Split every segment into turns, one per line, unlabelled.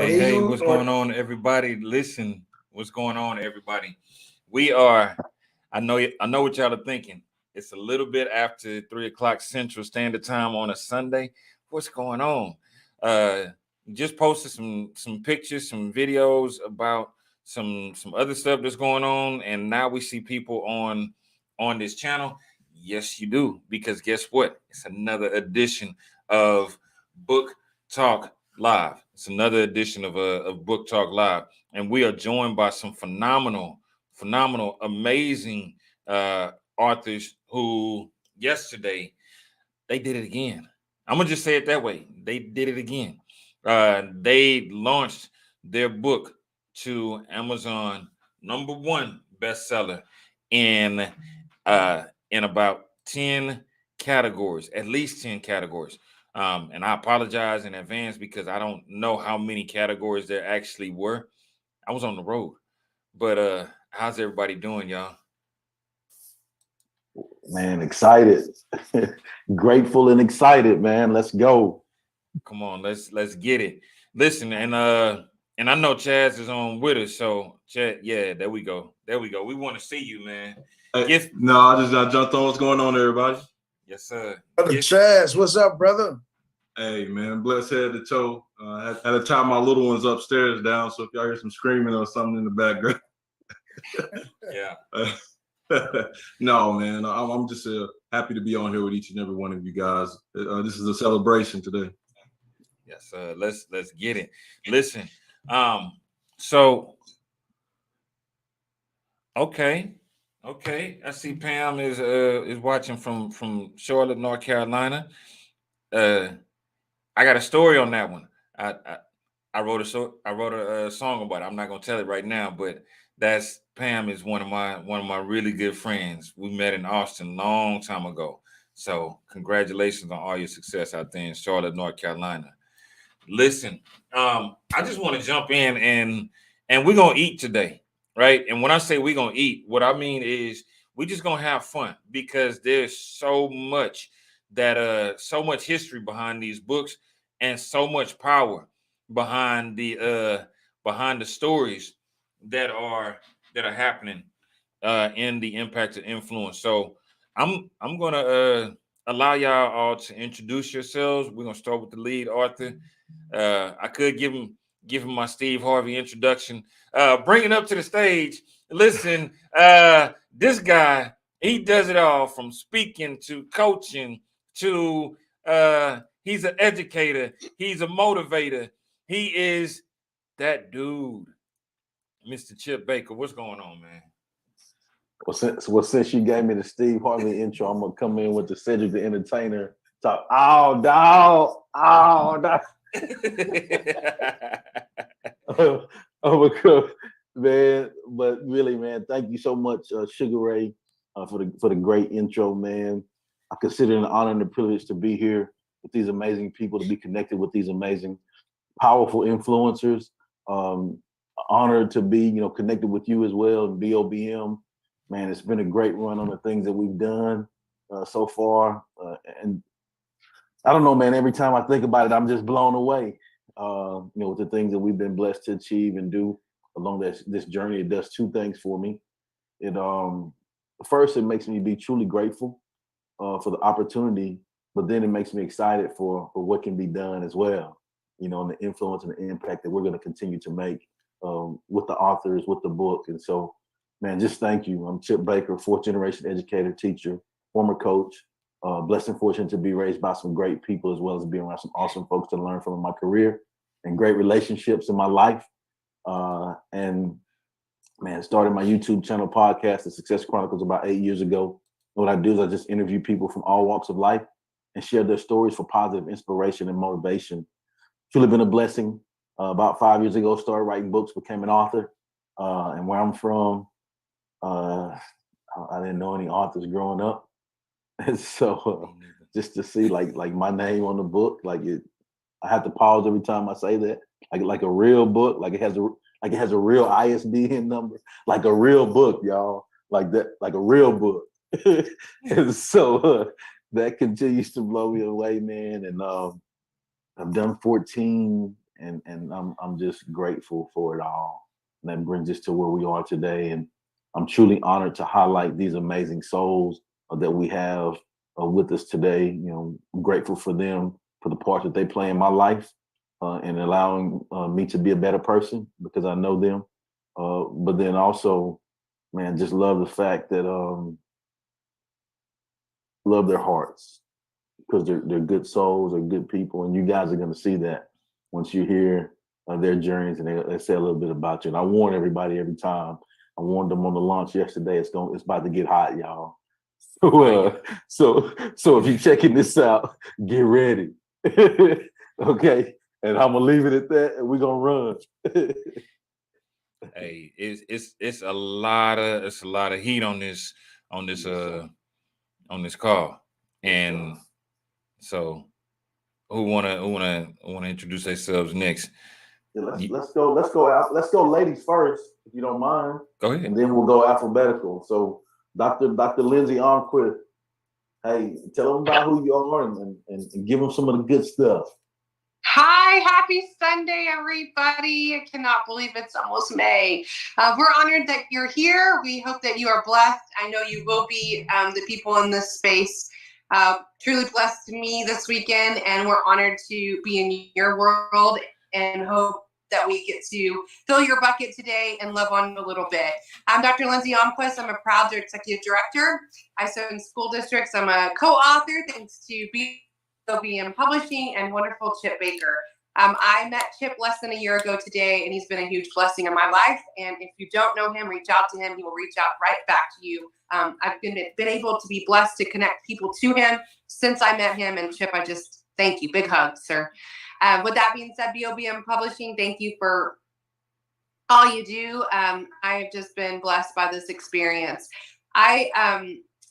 Hey, what's going on, everybody? Listen, what's going on, everybody? We are, I know what y'all are thinking. It's a little bit after 3 o'clock Central Standard Time on a Sunday. What's going on? Uh, just posted some pictures, some videos about some other stuff that's going on, and now we see people on this channel. Yes, you do, because guess what? It's another edition of Book Talk Live. It's another edition of Book Talk Live, and we are joined by some phenomenal, amazing authors who yesterday they did it again. I'm gonna just say it that way. They did it again. They launched their book to Amazon #1 bestseller in in about 10 categories, at least 10 categories. And I apologize in advance because I don't know how many categories there actually were. I was on the road. But how's everybody doing, y'all?
Man, excited. Grateful and excited, man. Let's go.
Come on, let's get it. Listen, and I know Chaz is on with us, so Chaz, yeah, there we go. There we go. We want to see you, man.
Hey, no, I just jumped on. What's going on, everybody?
Yes, sir.
Brother Chaz, what's up, brother?
Hey, man, blessed head to toe. Had to tie my little ones upstairs down, so if y'all hear some screaming or something in the background.
Yeah.
No, man, I'm just happy to be on here with each and every one of you guys. This is a celebration today.
Yes, let's get it. Listen, so okay. I see Pam is watching from Charlotte, North Carolina. I got a story on that one. I wrote a song about it. I'm not gonna tell it right now, but that's Pam is one of my really good friends. We met in Austin long time ago. So congratulations on all your success out there in Charlotte, North Carolina. Listen, I just want to jump in and we're gonna eat today, right? And when I say we're gonna eat, what I mean is we just gonna have fun because there's so much so much history behind these books and so much power behind the stories that are happening in the impact of influence. So I'm gonna allow y'all all to introduce yourselves. We're gonna start with the lead author. I could give him my Steve Harvey introduction. Bring it up to the stage. Listen, this guy, he does it all from speaking to coaching to he's an educator, he's a motivator, he is that dude, Mr. Chip Baker. What's going on, man?
Well, since you gave me the Steve Harvey intro, I'm gonna come in with the Cedric the Entertainer talk. Oh, dog. Man, but really, man, thank you so much, Sugar Ray, for the great intro, man. I consider it an honor and a privilege to be here with these amazing people, to be connected with these amazing, powerful influencers. Honored to be, connected with you as well, and BOBM. Man, it's been a great run on the things that we've done so far, and I don't know, man. Every time I think about it, I'm just blown away. With the things that we've been blessed to achieve and do along this journey. It does two things for me. It first, it makes me be truly grateful for the opportunity, but then it makes me excited for what can be done as well. And the influence and the impact that we're going to continue to make with the authors, with the book. And so, man, just thank you. I'm Chip Baker, fourth generation educator, teacher, former coach. Blessed and fortunate to be raised by some great people, as well as being around some awesome folks to learn from in my career and great relationships in my life. And man, started my YouTube channel podcast, The Success Chronicles, about 8 years ago. What I do is I just interview people from all walks of life and share their stories for positive inspiration and motivation. Truly been a blessing. About 5 years ago, started writing books, became an author. And where I'm from, I didn't know any authors growing up. And so just to see like my name on the book, I have to pause every time I say that. Like a real book, like it has a real ISBN number, like a real book, y'all. Like that, like a real book. And so that continues to blow me away, man. And I've done 14 and I'm just grateful for it all. And that brings us to where we are today. And I'm truly honored to highlight these amazing souls that we have with us today. You know, I'm grateful for them, for the part that they play in my life, and allowing me to be a better person because I know them. But then also, man, just love the fact that love their hearts because they're good souls, they're good people, and you guys are going to see that once you hear their journeys and they say a little bit about you. And I warn everybody every time. I warned them on the launch yesterday. It's about to get hot, y'all. So if you're checking this out, get ready. Okay, and I'm gonna leave it at that, and we're gonna run.
Hey, it's a lot of heat on this call, and so who wanna introduce themselves next?
Yeah, let's go, ladies first, if you don't mind.
Go ahead.
And then we'll go alphabetical. So Dr. Lindsay Armquist, hey, tell them about who you are and give them some of the good stuff.
Hi, happy Sunday, everybody. I cannot believe it's almost May. We're honored that you're here. We hope that you are blessed. I know you will be. The people in this space truly blessed me this weekend, and we're honored to be in your world and hope that we get to fill your bucket today and love on you a little bit. I'm Dr. Lindsay Armquist. I'm a proud executive director. I serve in school districts. I'm a co-author thanks to BOBM Publishing and wonderful Chip Baker. I met Chip less than a year ago today, and he's been a huge blessing in my life. And if you don't know him, reach out to him. He will reach out right back to you. I've been able to be blessed to connect people to him since I met him. And Chip, I just thank you. Big hug, sir. With that being said, BOBM Publishing, thank you for all you do. I have just been blessed by this experience. I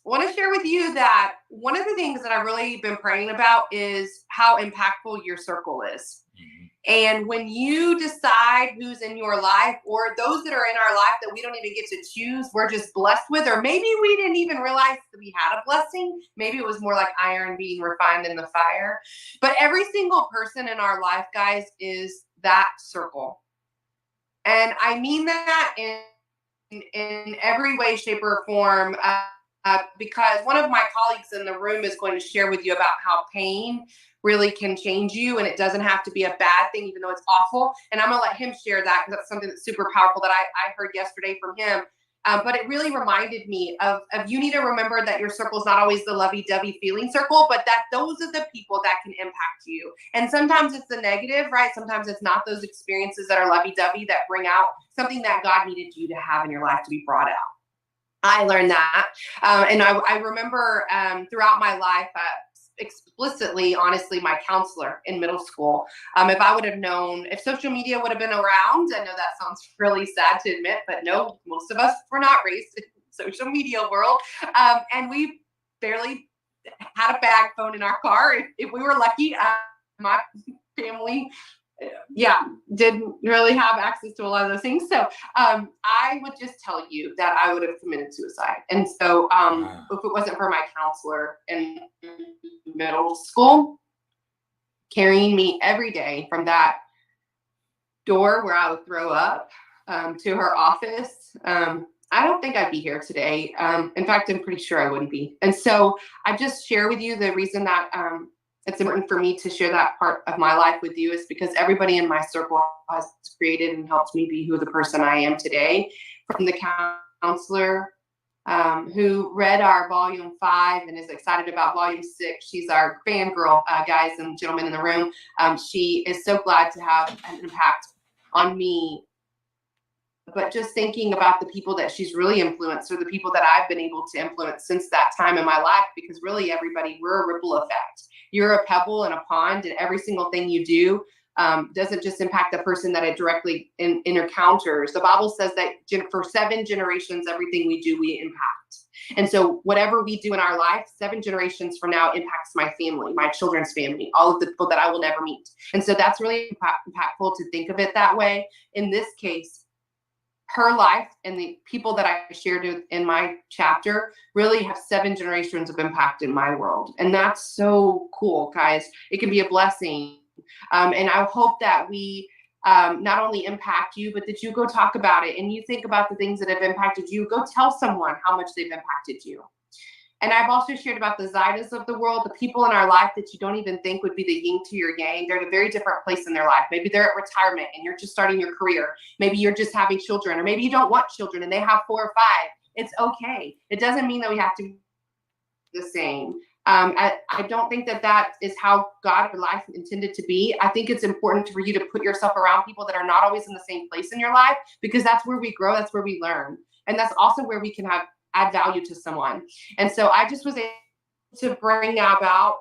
want to share with you that one of the things that I've really been praying about is how impactful your circle is. Mm-hmm. And when you decide who's in your life or those that are in our life that we don't even get to choose, we're just blessed with, or maybe we didn't even realize that we had a blessing. Maybe it was more like iron being refined in the fire. But every single person in our life, guys, is that circle. And I mean that in every way, shape, or form. Because one of my colleagues in the room is going to share with you about how pain really can change you, and it doesn't have to be a bad thing, even though it's awful. And I'm going to let him share that because that's something that's super powerful that I heard yesterday from him. But it really reminded me of you need to remember that your circle is not always the lovey-dovey feeling circle, but that those are the people that can impact you. And sometimes it's the negative, right? Sometimes it's not those experiences that are lovey-dovey that bring out something that God needed you to have in your life to be brought out. I learned that. And I remember throughout my life, explicitly, honestly, my counselor in middle school, if I would have known, if social media would have been around, I know that sounds really sad to admit, but no, most of us were not raised in social media world. And we barely had a bag phone in our car. If we were lucky, my family didn't really have access to a lot of those things. So I would just tell you that I would have committed suicide. And so if it wasn't for my counselor in middle school, carrying me every day from that door where I would throw up to her office, I don't think I'd be here today. In fact, I'm pretty sure I wouldn't be. And so I just share with you the reason that it's important for me to share that part of my life with you is because everybody in my circle has created and helped me be who the person I am today. From the counselor who read our volume 5 and is excited about volume 6. She's our fangirl, guys and gentlemen in the room. She is so glad to have an impact on me. But just thinking about the people that she's really influenced or the people that I've been able to influence since that time in my life, because really everybody, we're a ripple effect. You're a pebble in a pond, and every single thing you do doesn't just impact the person that it directly encounters. The Bible says that for 7 generations, everything we do, we impact. And so whatever we do in our life, 7 generations from now impacts my family, my children's family, all of the people that I will never meet. And so that's really impactful to think of it that way. In this case, her life and the people that I shared in my chapter really have 7 generations of impact in my world. And that's so cool, guys. It can be a blessing And I hope that we not only impact you, but that you go talk about it and you think about the things that have impacted you. Go tell someone how much they've impacted you. And I've also shared about the Zaidas of the world, the people in our life that you don't even think would be the yin to your yang. They're at a very different place in their life. Maybe they're at retirement and you're just starting your career. Maybe you're just having children, or maybe you don't want children and they have 4 or 5. It's okay. It doesn't mean that we have to be the same. I don't think that is how God or life intended to be. I think it's important for you to put yourself around people that are not always in the same place in your life, because that's where we grow, that's where we learn. And that's also where we can add value to someone. And so I just was able to bring about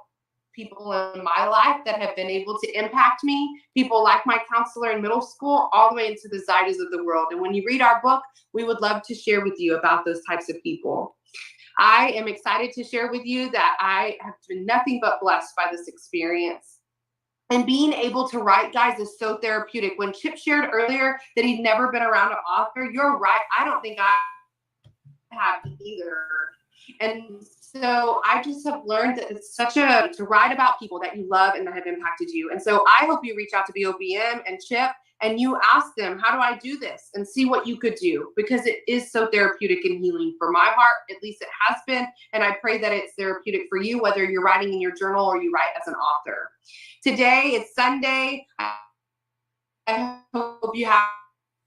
people in my life that have been able to impact me, people like my counselor in middle school, all the way into the Zaidas of the world. And when you read our book, we would love to share with you about those types of people. I am excited to share with you that I have been nothing but blessed by this experience. And being able to write, guys, is so therapeutic. When Chip shared earlier that he'd never been around an author, you're right. I don't think I have either. And so I just have learned that it's to write about people that you love and that have impacted you. And so I hope you reach out to BOBM and Chip and you ask them, how do I do this? And see what you could do, because it is so therapeutic and healing for my heart. At least it has been. And I pray that it's therapeutic for you, whether you're writing in your journal or you write as an author. Today, it's Sunday. I hope you have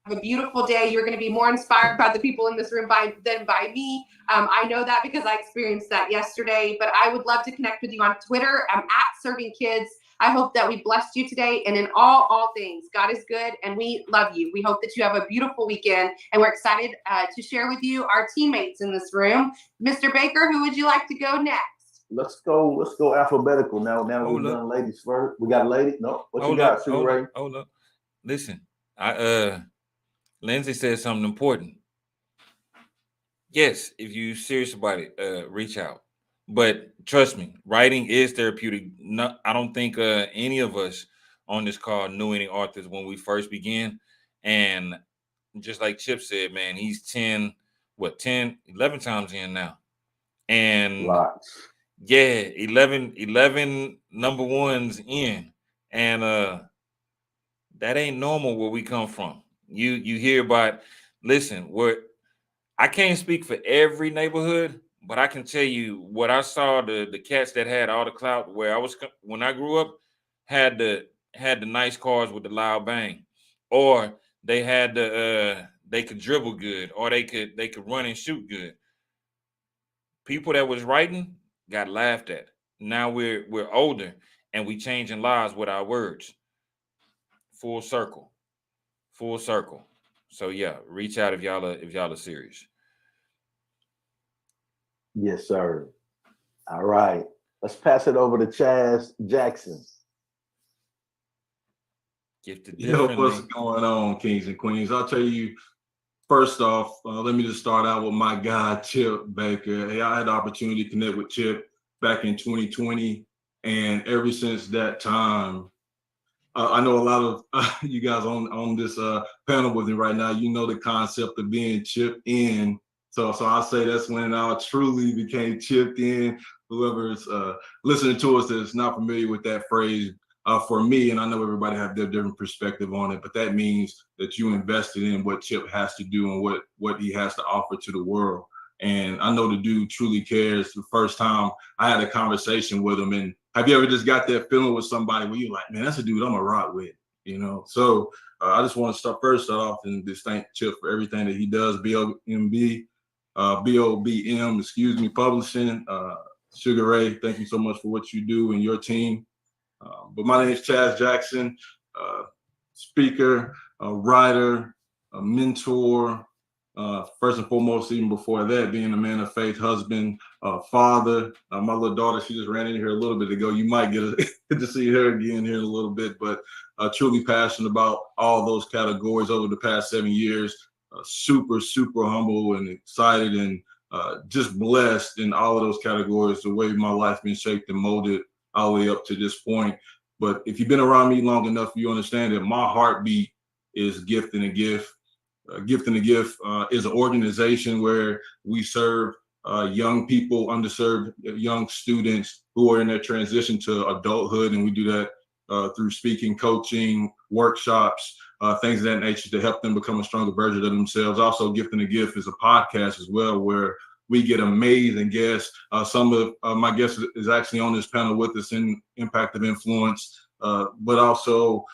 a beautiful day. You're going to be more inspired by the people in this room than by me. I know that because I experienced that yesterday, but I would love to connect with you on Twitter. I'm at Serving Kids. I hope that we blessed you today, and in all things, God is good and we love you. We hope that you have a beautiful weekend, and we're excited to share with you our teammates in this room. Mr. Baker, who would you like to go next?
Let's go alphabetical now. Now we've done ladies first. We got a lady? No. What you got, Sugar Ray?
Hold up. Listen, Lindsay said something important. Yes, if you're serious about it, reach out. But trust me, writing is therapeutic. No, I don't think any of us on this call knew any authors when we first began. And just like Chip said, man, he's 11 times in now. And
lots.
Yeah, 11 number ones in. And that ain't normal where we come from. You hear about, listen, I can't speak for every neighborhood, but I can tell you what I saw. The cats that had all the clout where I was when I grew up had the nice cars with the loud bang, or they had they could dribble good, or they could run and shoot good. People that was writing got laughed at. Now we're older and we changing lives with our words. Full circle. So yeah, reach out if y'all are serious.
Yes, sir. All right. Let's pass it over to Chaz Jackson.
Yo, what's going on, kings and queens? I'll tell you, first off, let me just start out with my guy, Chip Baker. Hey, I had the opportunity to connect with Chip back in 2020. And ever since that time, I know a lot of you guys on this panel with me right now, you know the concept of being chipped in. So I say that's when I truly became chipped in. Whoever's listening to us that's not familiar with that phrase, for me, and I know everybody have their different perspective on it, but that means that you invested in what Chip has to do and what he has to offer to the world. And I know the dude truly cares. The first time I had a conversation with him, and have you ever just got that feeling with somebody where you're like, man, that's a dude I'm gonna rock with, you know? So I just want to start off and just thank Chip for everything that he does. BOBM, publishing. Sugar Ray, thank you so much for what you do and your team. But my name is Chaz Jackson, speaker, writer, a mentor. First and foremost, even before that, being a man of faith, husband, father. My little daughter, she just ran in here a little bit ago. You might get to see her again here in a little bit, but truly passionate about all those categories over the past 7 years. Super, super humble and excited and just blessed in all of those categories, the way my life been shaped and molded all the way up to this point. But if you've been around me long enough, you understand that my heartbeat is Gift and a Gift. Gift and a Gift is an organization where we serve young people, underserved young students who are in their transition to adulthood, and we do that through speaking, coaching, workshops, things of that nature to help them become a stronger version of themselves. Also, Gifting the Gift is a podcast as well, where we get amazing guests. Some of my guests is actually on this panel with us in Impact of Influence, but also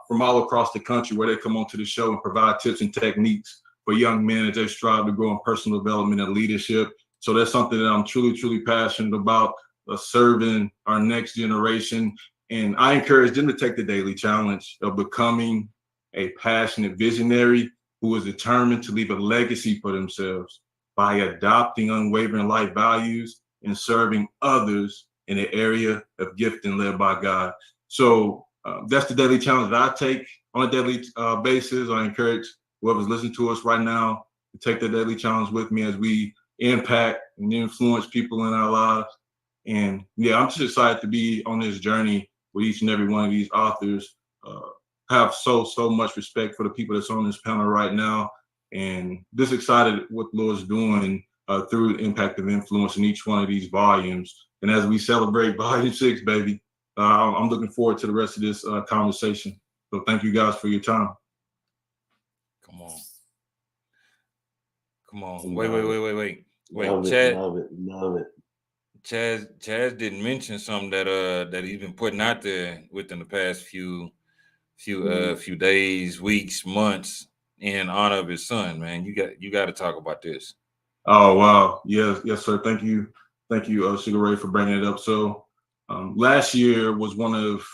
from all across the country, where they come onto the show and provide tips and techniques for young men as they strive to grow in personal development and leadership. So that's something that I'm truly, truly passionate about, serving our next generation. And I encourage them to take the daily challenge of becoming a passionate visionary who is determined to leave a legacy for themselves by adopting unwavering life values and serving others in the area of gifting led by God. So that's the daily challenge that I take on a daily basis. I encourage whoever's listening to us right now to take the daily challenge with me as we impact and influence people in our lives. And yeah, I'm just excited to be on this journey with each and every one of these authors. Have so much respect for the people that's on this panel right now, and just excited what the Lord's doing through the Impact of Influence in each one of these volumes. And as we celebrate volume 6, baby, I'm looking forward to the rest of this conversation. So thank you guys for your time.
Come on. Wait.
Love
Chad,
love it.
Chaz didn't mention something that he's been putting out there within the past few days, weeks, months in honor of his son. Man, you got to talk about this.
Oh wow, yes, sir. Thank you, Sugar Ray, for bringing it up. So last year was one of,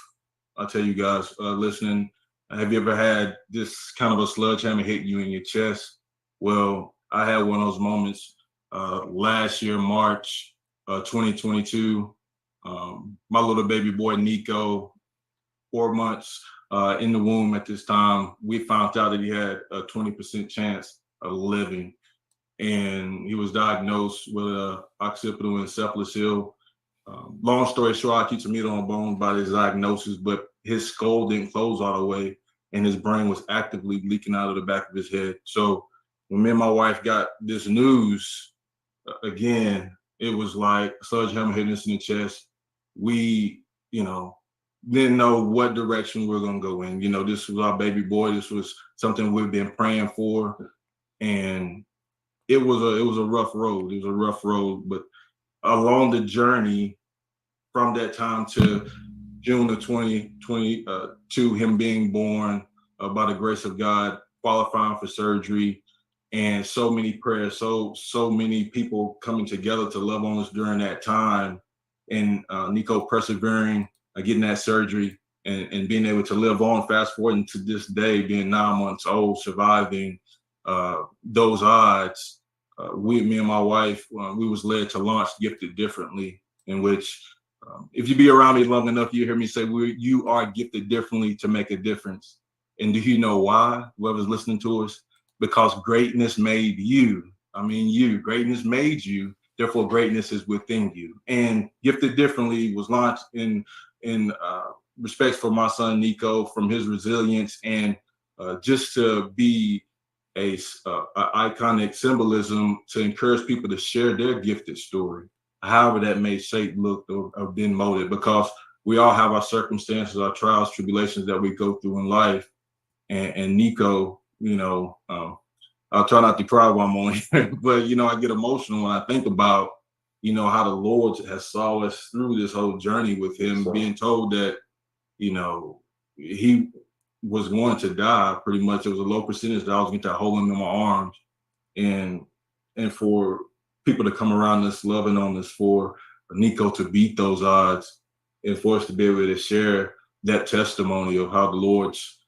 I'll tell you guys listening, have you ever had this kind of a sledgehammer hit you in your chest? Well, I had one of those moments last year, March 2022. My little baby boy, Nico, 4 months in the womb at this time, we found out that he had a 20% chance of living. And he was diagnosed with occipital encephalocele. Long story short, I keep some meat on bone about his diagnosis, but his skull didn't close all the way, and his brain was actively leaking out of the back of his head. So when me and my wife got this news, again, it was like a sledgehammer hitting us in the chest. We, didn't know what direction we were going to go in. This was our baby boy. This was something we've been praying for, and it was a rough road. It was a rough road, but along the journey from that time to June of 2022, him being born by the grace of God, qualifying for surgery, and so many prayers, so many people coming together to love on us during that time, and Nico persevering, getting that surgery, and being able to live on, fast forwarding to this day, being 9 months old, surviving those odds. Me and my wife, we was led to launch Gifted Differently, in which, if you be around me long enough, you hear me say, you are gifted differently to make a difference. And do you know why? Whoever's listening to us, because greatness made you. Greatness made you. Therefore, greatness is within you. And Gifted Differently was launched in respect for my son Nico, from his resilience, and just to be a iconic symbolism to encourage people to share their gifted story, however that may shape, look, or been molded, because we all have our circumstances, our trials, tribulations that we go through in life. And Nico, I'll try not to cry while I'm on here, but I get emotional when I think about, how the Lord has saw us through this whole journey with him, being told that, he was going to die. Pretty much, it was a low percentage that I was going to hold him in my arms, and for people to come around us, loving on us, for Nico to beat those odds, and for us to be able to share that testimony of how the Lord's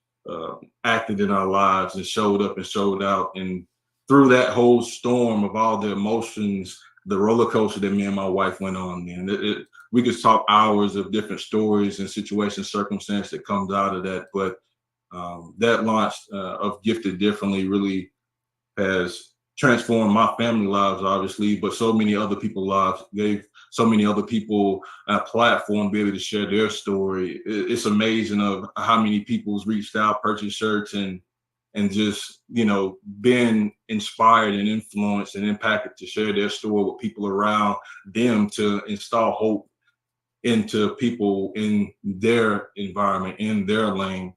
acted in our lives and showed up and showed out. And through that whole storm of all the emotions, the roller coaster that me and my wife went on, man, we could talk hours of different stories and situations, circumstance that comes out of that. But that launch of Gifted Differently really has transformed my family lives, obviously, but so many other people's lives, gave so many other people a platform to be able to share their story. It's amazing of how many people's reached out, purchased shirts, and just, been inspired and influenced and impacted to share their story with people around them, to install hope into people in their environment, in their lane.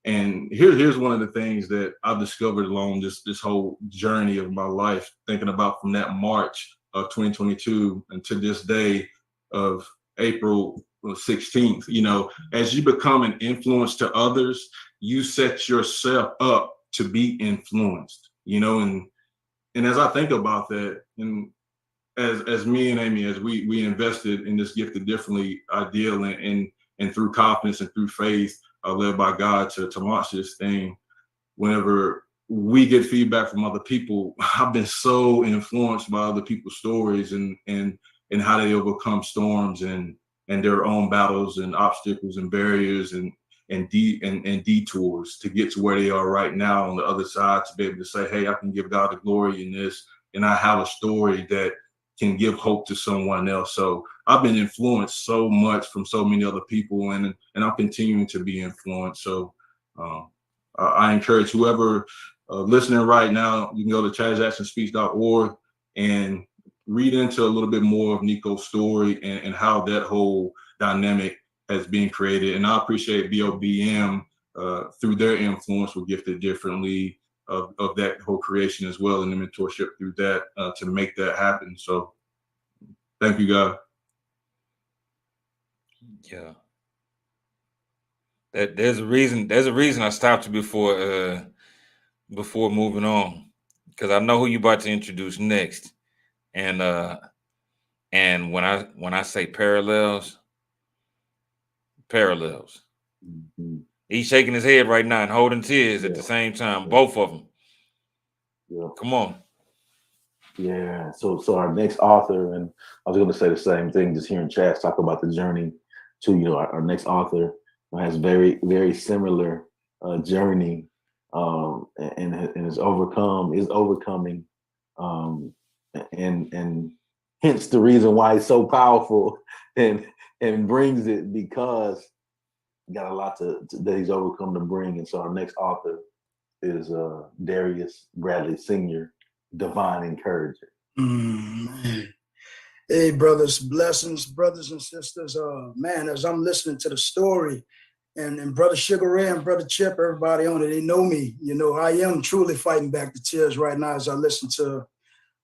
And here's one of the things that I've discovered along this whole journey of my life, thinking about from that March of 2022 and to this day of April 16th. You know, as you become an influence to others, you set yourself up to be influenced, you know, and as I think about that, and as me and Amy, as we invested in this Gifted Differently ideal and through confidence and through faith, led by God to launch this thing, whenever we get feedback from other people, I've been so influenced by other people's stories and how they overcome storms and their own battles and obstacles and barriers and detours to get to where they are right now on the other side, to be able to say, hey, I can give God the glory in this, and I have a story that can give hope to someone else. So I've been influenced so much from so many other people, and I'm continuing to be influenced. So I encourage whoever listening right now, you can go to chazjacksonspeaks.org and read into a little bit more of Nico's story and how that whole dynamic has been created. And I appreciate BOBM through their influence with Gifted Differently of that whole creation as well, and the mentorship through that to make that happen. So thank you, God.
Yeah. There's a reason I stopped you before moving on, because I know who you about to introduce next. And when I say parallels.
Mm-hmm.
He's shaking his head right now and holding tears at the same time, both of them.
Yeah.
Come on.
Yeah. So our next author, and I was going to say the same thing, just hearing Chaz talk about the journey to, you know, our next author has very, very similar journey, and is overcoming, and hence the reason why it's so powerful and brings it, because he got a lot that he's overcome to bring. And so our next author is Darius Bradley Sr., Divine Encourager.
Man. Hey, brothers, blessings, brothers and sisters. Man, as I'm listening to the story, and Brother Sugar Ray and Brother Chip, everybody on it, they know me. You know, I am truly fighting back the tears right now as I listen to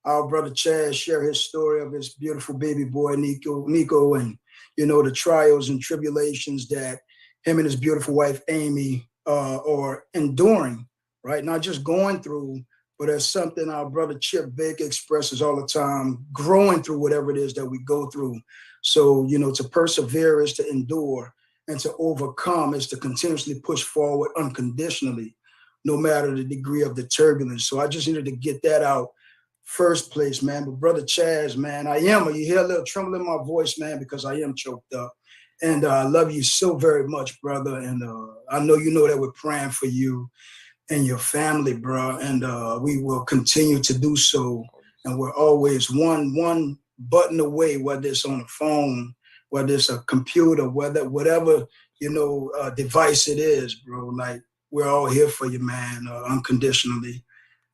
our brother Chaz share his story of his beautiful baby boy, Nico, and, you know, the trials and tribulations that him and his beautiful wife, Amy, are enduring, right? Not just going through, but as something our brother Chip Baker expresses all the time, growing through whatever it is that we go through. So, you know, to persevere is to endure, and to overcome is to continuously push forward unconditionally, no matter the degree of the turbulence. So I just needed to get that out first place, man. But Brother Chaz, man, you hear a little tremble in my voice, man, because I am choked up. And I love you so very much, brother. And I know you know that we're praying for you and your family, bro. And we will continue to do so. And we're always one button away, whether it's on a phone, whether it's a computer, whatever, you know, device it is, bro. Like, we're all here for you, man, unconditionally.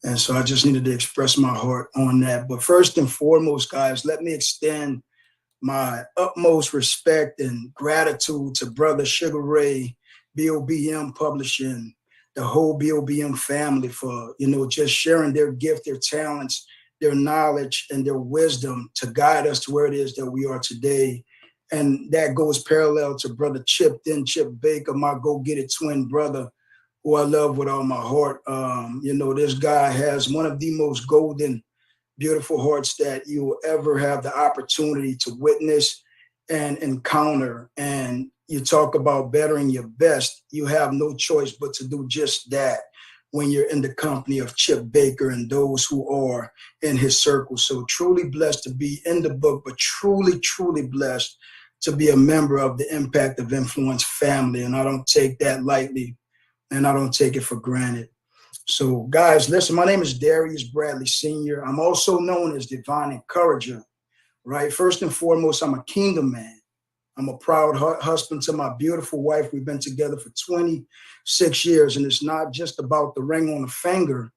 And so I just needed to express my heart on that. But first and foremost, guys, let me extend my utmost respect and gratitude to Brother Sugar Ray, BOBM Publishing, the whole BOBM family for, you know, just sharing their gift, their talents, their knowledge, and their wisdom to guide us to where it is that we are today. And that goes parallel to Brother Chip Baker, my go-get-it twin brother, who I love with all my heart. You know, this guy has one of the most golden, beautiful hearts that you will ever have the opportunity to witness and encounter. And you talk about bettering your best. You have no choice but to do just that when you're in the company of Chip Baker and those who are in his circle. So truly blessed to be in the book, but truly, truly blessed to be a member of the Impact of Influence family. And I don't take that lightly, and I don't take it for granted. So guys, listen, my name is Darius Bradley Sr. I'm also known as Divine Encourager, right? First and foremost, I'm a kingdom man. I'm a proud husband to my beautiful wife. We've been together for 26 years, and it's not just about the ring on the finger,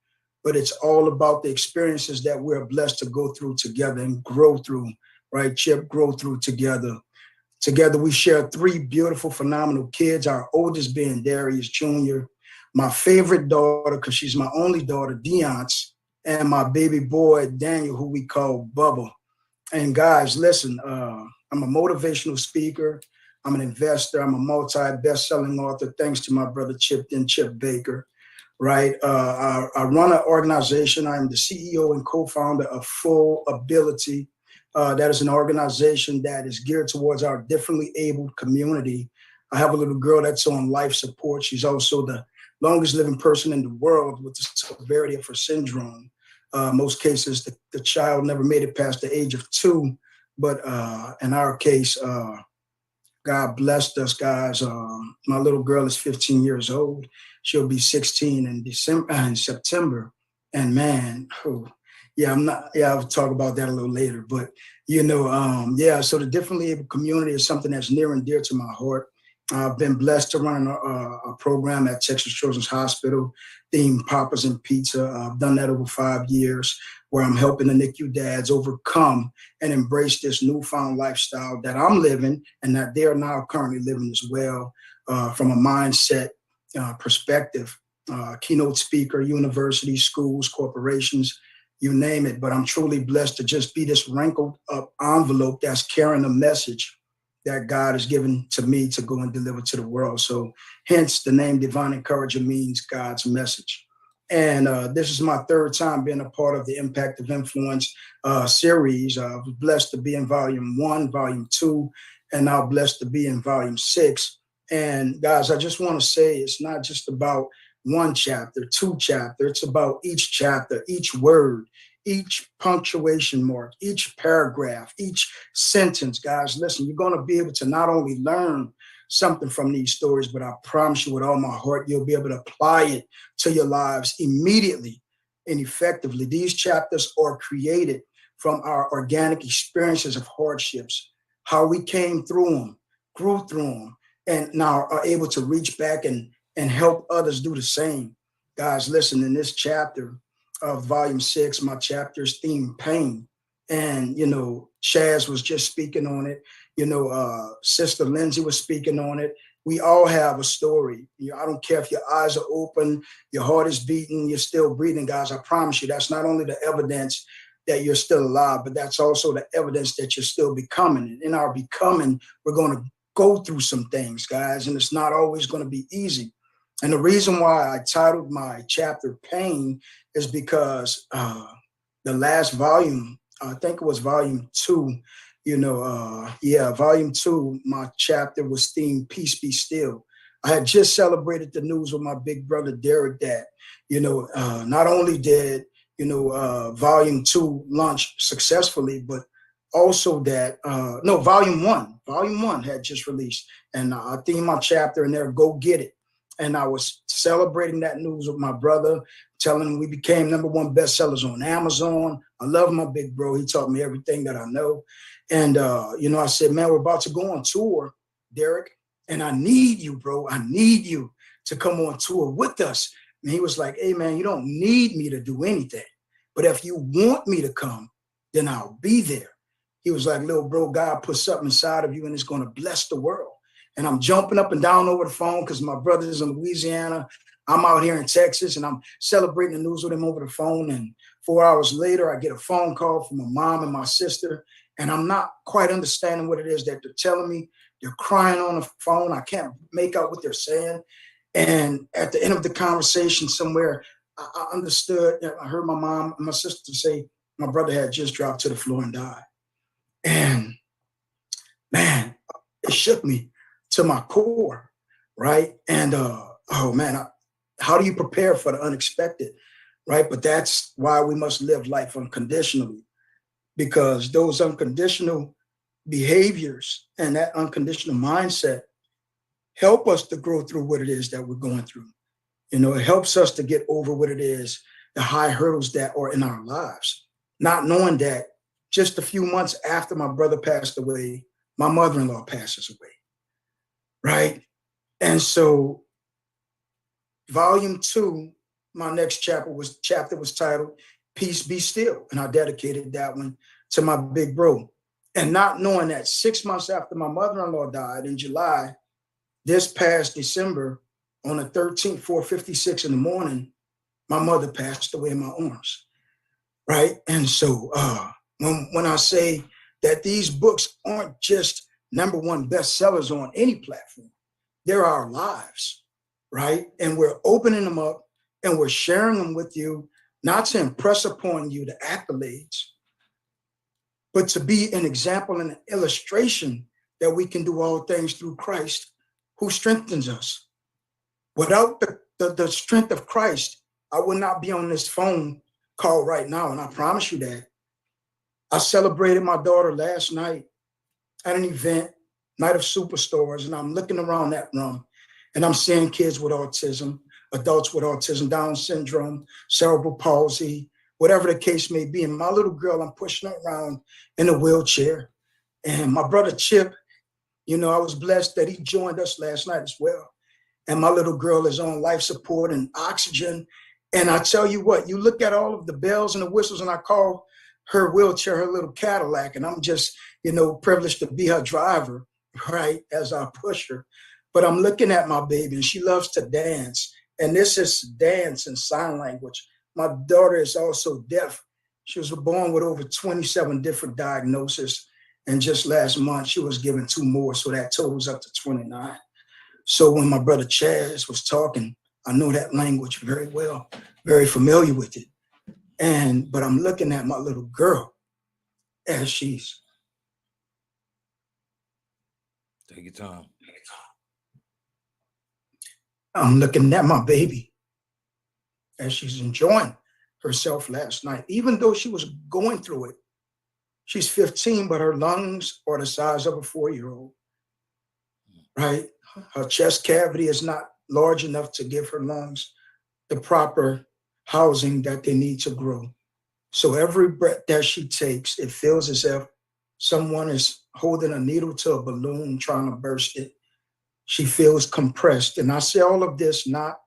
but it's all about the experiences that we're blessed to go through together and grow through, right? Chip, grow through together. Together, we share 3 beautiful, phenomenal kids, our oldest being Darius Jr., my favorite daughter, because she's my only daughter, Deonce, and my baby boy, Daniel, who we call Bubba. And guys, listen, I'm a motivational speaker. I'm an investor. I'm a multi-best-selling author, thanks to my brother Chip Baker, right? I run an organization. I'm the CEO and co-founder of Full Ability. That is an organization that is geared towards our differently abled community. I have a little girl that's on life support. She's also the longest living person in the world with the severity of her syndrome. Most cases, the child never made it past the age of 2. But in our case, God blessed us, guys. My little girl is 15 years old. She'll be 16 in September. And man, I'll talk about that a little later. But, so the differently able community is something that's near and dear to my heart. I've been blessed to run a program at Texas Children's Hospital, themed Papa's and Pizza. I've done that over 5 years, where I'm helping the NICU dads overcome and embrace this newfound lifestyle that I'm living and that they are now currently living as well, from a mindset perspective. Keynote speaker, universities, schools, corporations, you name it. But I'm truly blessed to just be this wrinkled up envelope that's carrying a message that God has given to me to go and deliver to the world. So hence the name Divine Encourager means God's message. And this is my 3rd time being a part of the Impact of Influence series. I was blessed to be in volume 1, volume 2, and now blessed to be in volume 6. And guys, I just want to say it's not just about 1 chapter, 2 chapters. It's about each chapter, each word, each punctuation mark, each paragraph, each sentence. Guys, listen, you're going to be able to not only learn something from these stories, but I promise you with all my heart, you'll be able to apply it to your lives immediately and effectively. These chapters are created from our organic experiences of hardships, how we came through them, grew through them, and now are able to reach back and help others do the same. Guys, listen, in this chapter of volume 6, my chapter is themed pain. And, Chaz was just speaking on it. Sister Lindsay was speaking on it. We all have a story. I don't care if your eyes are open, your heart is beating, you're still breathing, guys. I promise you, that's not only the evidence that you're still alive, but that's also the evidence that you're still becoming. And in our becoming, we're going to go through some things, guys, and it's not always going to be easy. And the reason why I titled my chapter Pain is because the last volume, I think it was volume 2, volume 2, my chapter was themed Peace Be Still. I had just celebrated the news with my big brother, Derek, that, not only did, volume 2 launch successfully, but also that, volume 1 had just released. And I themed my chapter in there, Go Get It. And I was celebrating that news with my brother, telling him we became #1 bestsellers on Amazon. I love my big bro. He taught me everything that I know. And, I said, man, we're about to go on tour, Derek, and I need you, bro. I need you to come on tour with us. And he was like, hey, man, you don't need me to do anything. But if you want me to come, then I'll be there. He was like, little bro, God put something inside of you and it's going to bless the world. And I'm jumping up and down over the phone because my brother's in Louisiana. I'm out here in Texas and I'm celebrating the news with him over the phone. And 4 hours later, I get a phone call from my mom and my sister. And I'm not quite understanding what it is that they're telling me. They're crying on the phone. I can't make out what they're saying. And at the end of the conversation somewhere, I understood. I heard my mom and my sister say my brother had just dropped to the floor and died. And man, it shook me to my core, right? And how do you prepare for the unexpected, right? But that's why we must live life unconditionally, because those unconditional behaviors and that unconditional mindset help us to grow through what it is that we're going through. It helps us to get over what it is, the high hurdles that are in our lives, not knowing that just a few months after my brother passed away, my mother-in-law passes away. Right. And so volume 2, my next chapter was titled Peace Be Still. And I dedicated that one to my big bro. And not knowing that 6 months after my mother-in-law died in July, this past December, on the 13th, 4:56 in the morning, my mother passed away in my arms, right? And so when I say that these books aren't just #1 bestsellers on any platform, they're our lives, right? And we're opening them up and we're sharing them with you, not to impress upon you the accolades, but to be an example and an illustration that we can do all things through Christ who strengthens us. Without the strength of Christ, I would not be on this phone call right now, and I promise you that. I celebrated my daughter last night at an event, Night of Superstores, and I'm looking around that room, and I'm seeing kids with autism, adults with autism, Down syndrome, cerebral palsy, whatever the case may be. And my little girl, I'm pushing her around in a wheelchair. And my brother Chip, I was blessed that he joined us last night as well. And my little girl is on life support and oxygen. And I tell you what, you look at all of the bells and the whistles, and I call her wheelchair her little Cadillac. And I'm just, privileged to be her driver, right, as I push her. But I'm looking at my baby, and she loves to dance. And this is dance and sign language. My daughter is also deaf. She was born with over 27 different diagnoses. And just last month, she was given 2 more. So that totals up to 29. So when my brother Chaz was talking, I know that language very well, very familiar with it. But I'm looking at my little girl as she's.
Take your time.
I'm looking at my baby as she's enjoying herself last night, even though she was going through it. She's 15, but her lungs are the size of a 4-year-old, right? Her chest cavity is not large enough to give her lungs the proper housing that they need to grow. So every breath that she takes, it feels as if someone is holding a needle to a balloon trying to burst it. She feels compressed. And I say all of this not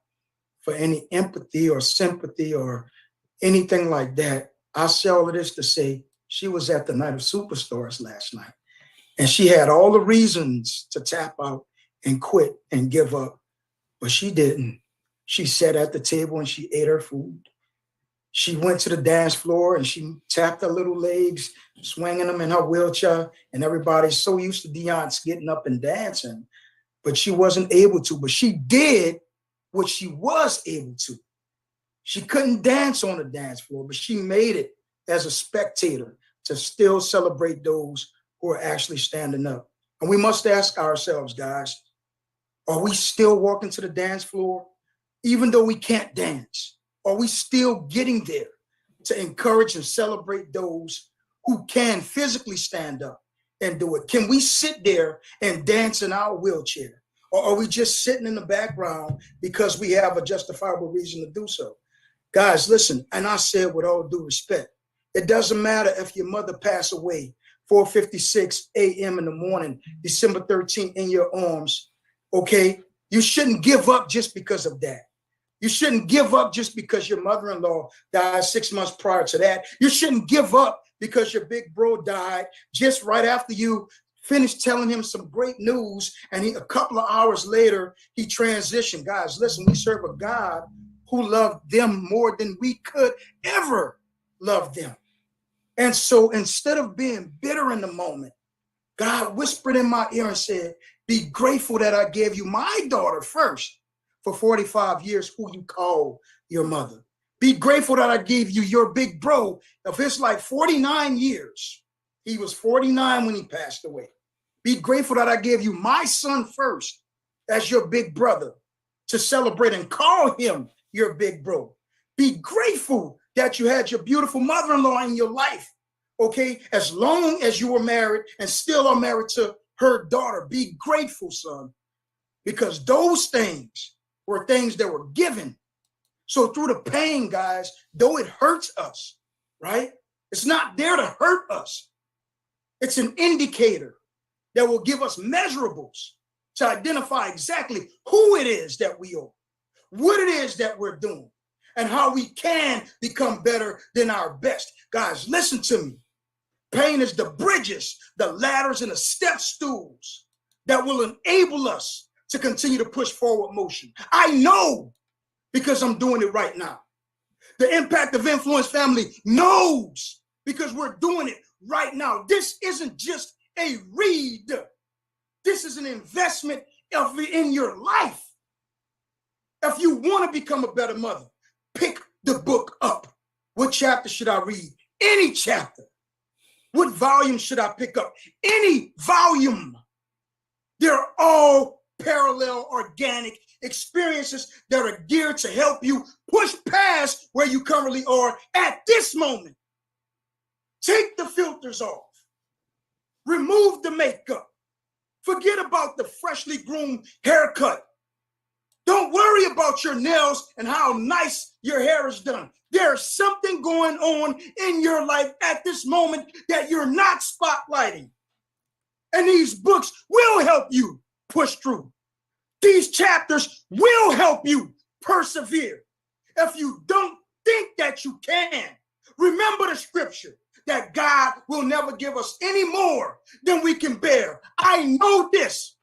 for any empathy or sympathy or anything like that. I say all of this to say she was at the Night of Superstores last night, and she had all the reasons to tap out and quit and give up, but she didn't. She sat at the table and she ate her food. She went to the dance floor and she tapped her little legs, swinging them in her wheelchair, and everybody's so used to Deonce getting up and dancing, but she wasn't able to. But she did what she was able to. She couldn't dance on the dance floor, but she made it as a spectator to still celebrate those who are actually standing up. And we must ask ourselves, guys, are we still walking to the dance floor? Even though we can't dance, are we still getting there to encourage and celebrate those who can physically stand up and do it? Can we sit there and dance in our wheelchair? Or are we just sitting in the background because we have a justifiable reason to do so? Guys, listen, and I say it with all due respect, it doesn't matter if your mother passed away 4:56 a.m. in the morning, December 13th, in your arms, okay? You shouldn't give up just because of that. You shouldn't give up just because your mother-in-law died 6 months prior to that. You shouldn't give up because your big bro died just right after you finished telling him some great news, and a couple of hours later, he transitioned. Guys, listen, we serve a God who loved them more than we could ever love them. And so instead of being bitter in the moment, God whispered in my ear and said, be grateful that I gave you my daughter first for 45 years, who you call your mother. Be grateful that I gave you your big bro of his life, 49 years. He was 49 when he passed away. Be grateful that I gave you my son first as your big brother to celebrate and call him your big bro. Be grateful that you had your beautiful mother-in-law in your life, okay? As long as you were married and still are married to her daughter, be grateful, son, because those things were things that were given. So through the pain, guys, though it hurts us, right? It's not there to hurt us. It's an indicator that will give us measurables to identify exactly who it is that we are, what it is that we're doing, and how we can become better than our best. Guys, listen to me. Pain is the bridges, the ladders, and the step stools that will enable us to continue to push forward motion. I know because I'm doing it right now. The Impact of Influence family knows because we're doing it right now. This isn't just a read. This is an investment in your life. If you want to become a better mother, pick the book up. What chapter should I read? Any chapter. What volume should I pick up? Any volume. They're all parallel organic experiences that are geared to help you push past where you currently are at this moment. Take the filters off. Remove the makeup. Forget about the freshly groomed haircut. Don't worry about your nails and how nice your hair is done. There's something going on in your life at this moment that you're not spotlighting. And these books will help you push through. These chapters will help you persevere. If you don't think that you can, remember the scripture that God will never give us any more than we can bear. I know this.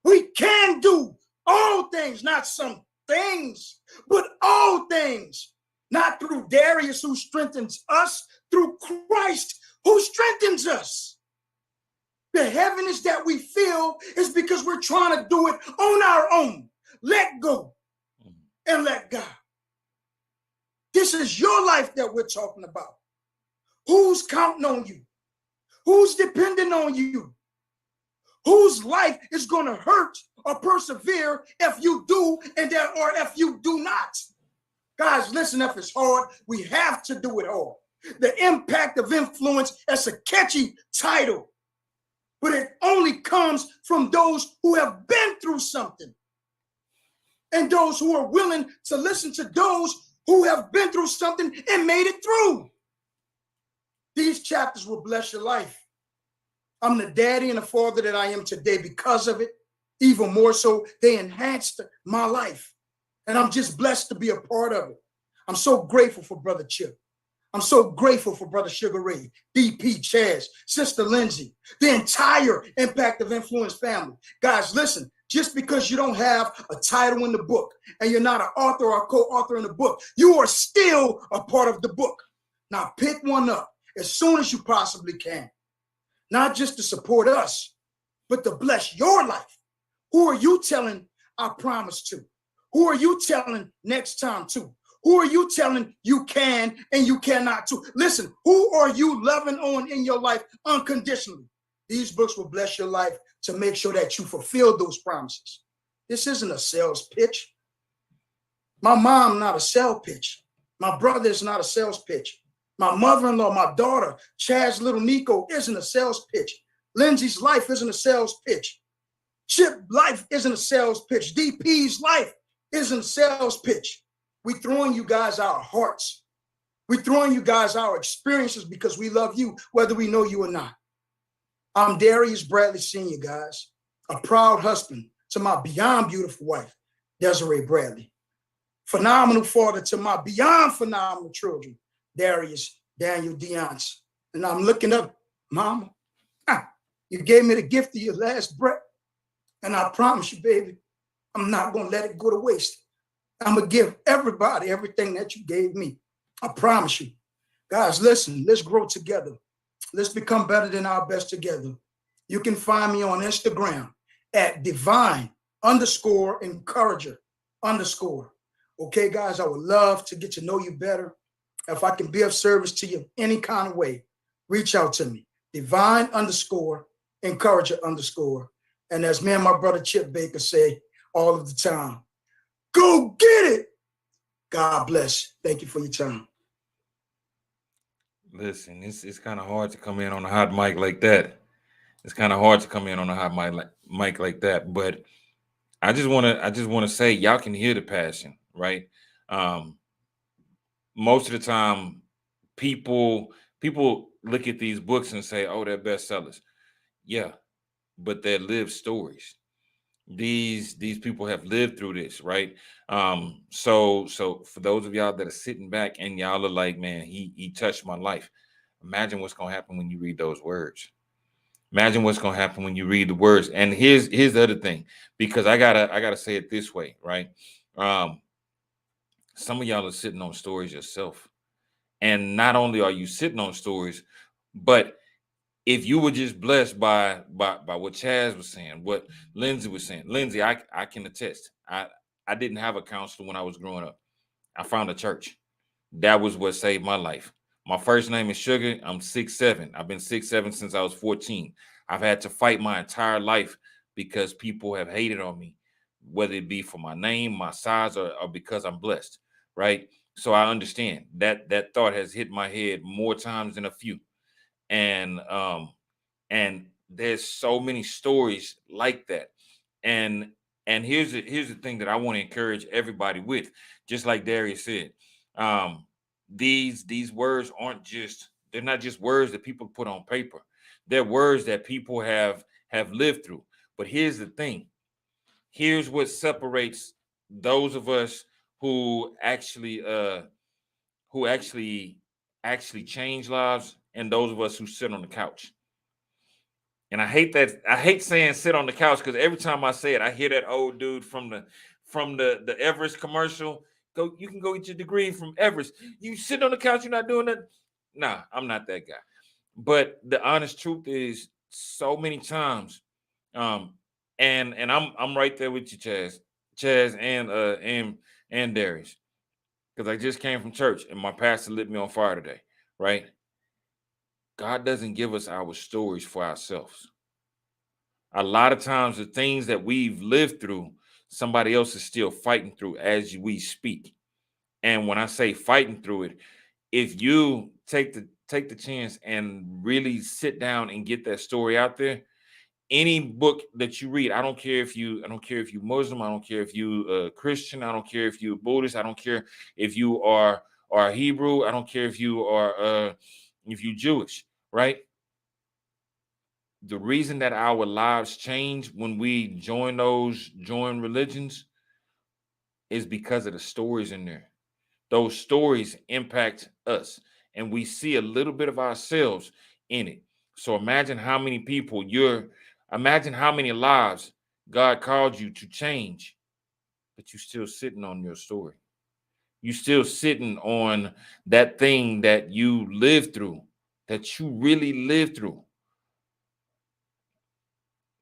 We can do all things, not some things, but all things, not through Darius who strengthens us, through Christ who strengthens us. The heaviness that we feel is because we're trying to do it on our own. Let go and let God. This is your life that we're talking about. Who's counting on you? Who's depending on you? Whose life is going to hurt or persevere if you do or if you do not? Guys, listen, if it's hard, we have to do it all. The Impact of Influence, that's a catchy title, but it only comes from those who have been through something and those who are willing to listen to those who have been through something and made it through. These chapters will bless your life. I'm the daddy and the father that I am today because of it. Even more so, they enhanced my life. And I'm just blessed to be a part of it. I'm so grateful for Brother Chip. I'm so grateful for Brother Sugar Ray, DP Chaz, Sister Lindsay, the entire Impact of Influence family. Guys, listen, just because you don't have a title in the book and you're not an author or a co-author in the book, you are still a part of the book. Now pick one up as soon as you possibly can. Not just to support us, but to bless your life. Who are you telling I promise to? Who are you telling next time to? Who are you telling you can and you cannot to? Listen, who are you loving on in your life unconditionally? These books will bless your life to make sure that you fulfill those promises. This isn't a sales pitch. My mom, not a sales pitch. My brother is not a sales pitch. My mother-in-law, my daughter, Chaz Little Nico, isn't a sales pitch. Lindsay's life isn't a sales pitch. Chip life isn't a sales pitch. DP's life isn't a sales pitch. We throwing you guys our hearts. We throwing you guys our experiences because we love you, whether we know you or not. I'm Darius Bradley Sr., guys, a proud husband to my beyond beautiful wife, Desiree Bradley. Phenomenal father to my beyond phenomenal children, Darius, Daniel, Deance. And I'm looking up, Mama, you gave me the gift of your last breath. And I promise you, baby, I'm not going to let it go to waste. I'm going to give everybody everything that you gave me. I promise you. Guys, listen, let's grow together. Let's become better than our best together. You can find me on Instagram at divine_encourager_. Okay, guys, I would love to get to know you better. If I can be of service to you any kind of way, reach out to me. Divine_encourager_. And as me and my brother Chip Baker say all of the time, go get it. God bless. Thank you for your time.
Listen, it's kind of hard to come in on a hot mic like that. It's kind of hard to come in on a hot mic like that. But I just want to say, y'all can hear the passion, right? Most of the time, people look at these books and say, "Oh, they're bestsellers." Yeah, but they're lived stories. These people have lived through this, right? So for those of y'all that are sitting back and y'all are like, man, he touched my life. Imagine what's going to happen when you read those words. Imagine what's going to happen when you read the words. And here's the other thing, because I gotta say it this way, right? Some of y'all are sitting on stories yourself. And not only are you sitting on stories, but if you were just blessed by what Chaz was saying, what Lindsay was saying, Lindsay, I can attest. I didn't have a counselor when I was growing up. I found a church. That was what saved my life. My first name is Sugar. I'm 6'7". I've been 6'7" since I was 14. I've had to fight my entire life because people have hated on me, whether it be for my name, my size, or because I'm blessed, right? So I understand that thought has hit my head more times than a few. And there's so many stories like that. And here's the thing that I want to encourage everybody with, just like Darius said. These words they're not just words that people put on paper. They're words that people have lived through. But here's the thing. Here's what separates those of us who actually change lives and those of us who sit on the couch. And I hate saying sit on the couch, because every time I say it, I hear that old dude from the Everest commercial. You can go get your degree from Everest. You sit on the couch, you're not doing that. Nah, I'm not that guy. But the honest truth is, so many times, and I'm right there with you, Chaz, and Darius, because I just came from church and my pastor lit me on fire today, right? God doesn't give us our stories for ourselves. A lot of times, the things that we've lived through, somebody else is still fighting through as we speak. And when I say fighting through it, if you take the chance and really sit down and get that story out there, any book that you read, I don't care if you Muslim, I don't care if you Christian, I don't care if you Buddhist, I don't care if you are Hebrew, I don't care if you are if you Jewish, right? The reason that our lives change when we join religions is because of the stories in there. Those stories impact us, and we see a little bit of ourselves in it. So imagine how many lives God called you to change, but you're still sitting on your story. You're still sitting on that thing that you lived through, that you really lived through.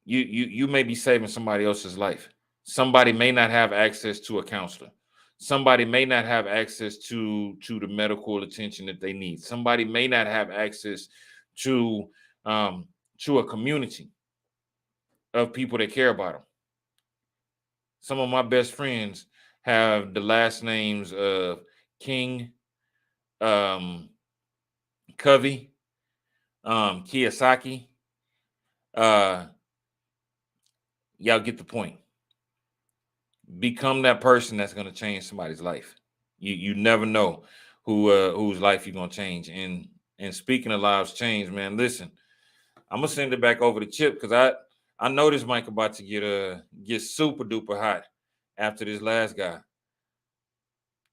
You may be saving somebody else's life. Somebody may not have access to a counselor. Somebody may not have access to the medical attention that they need. Somebody may not have access to a community of people that care about them. Some of my best friends have the last names of King, Covey, Kiyosaki. Y'all get the point. Become that person that's going to change somebody's life. You never know whose life you're going to change. And speaking of lives change, man, listen, I'm gonna send it back over to Chip, because I know this mic about to get super duper hot after this last guy.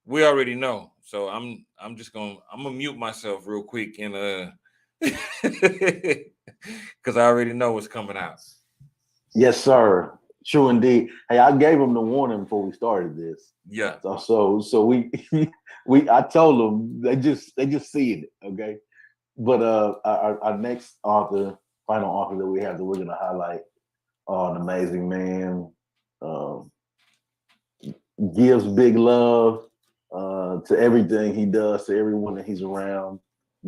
We already know, so I'm gonna mute myself real quick and because I already know what's coming out.
Yes, sir. True indeed. Hey, I gave them the warning before we started this.
Yeah.
So we I told them they just see it, okay. But our next final author that we have that we're gonna highlight, an amazing man, gives big love to everything he does, to everyone that he's around,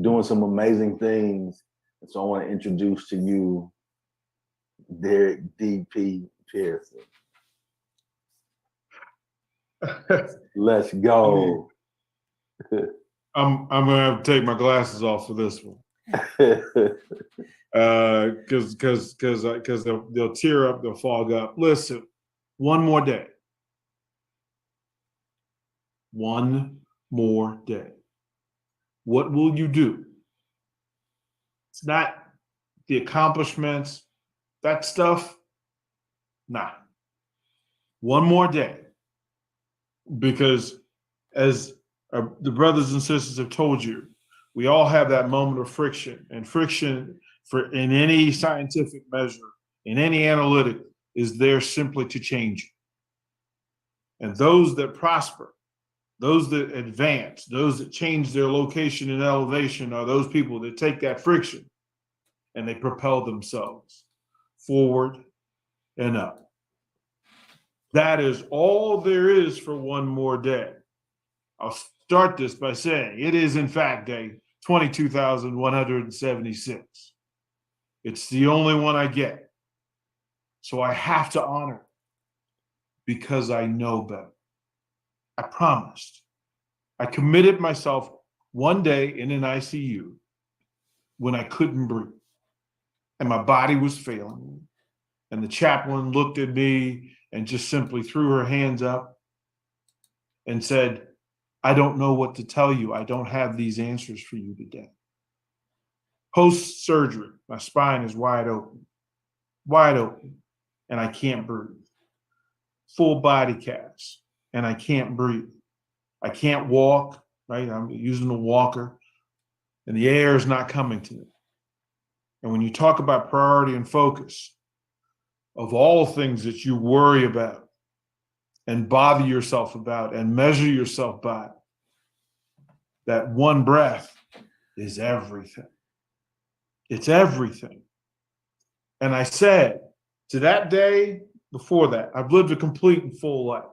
doing some amazing things. And so I want to introduce to you Derek D.P. Pearson. Let's go.
I'm gonna have to take my glasses off for this one, because they'll tear up, they'll fog up. Listen, one more day. One more day. What will you do? It's not the accomplishments, that stuff. Nah. One more day. Because as the brothers and sisters have told you, We all have that moment of friction, and friction for in any scientific measure, in any analytic, is there simply to change you. And those that prosper, those that advance, those that change their location and elevation are those people that take that friction and they propel themselves forward and up. That is all there is for one more day. I'll start this by saying it is in fact day 22,176. It's the only one I get. So I have to honor it because I know better. I promised. I committed myself one day in an ICU when I couldn't breathe and my body was failing me. And the chaplain looked at me and just simply threw her hands up and said, I don't know what to tell you. I don't have these answers for you today. Post-surgery, my spine is wide open, and I can't breathe. Full body cast, and I can't breathe. I can't walk, right? I'm using a walker, and the air is not coming to me. And when you talk about priority and focus, of all things that you worry about and bother yourself about and measure yourself by, that one breath is everything. It's everything. And I said, to that day before that, I've lived a complete and full life.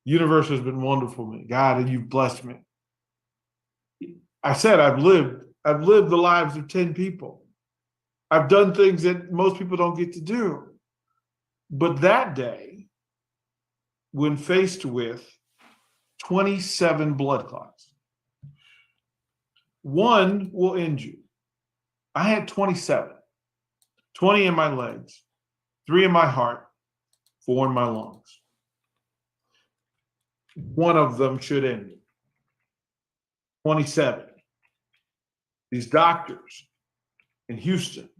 The universe has been wonderful to me. God, and you've blessed me. I said, I've lived the lives of 10 people. I've done things that most people don't get to do. But that day, when faced with 27 blood clots, one will end you. I had 27, 20 in my legs, 3 in my heart, 4 in my lungs. One of them should end me. 27. These doctors in Houston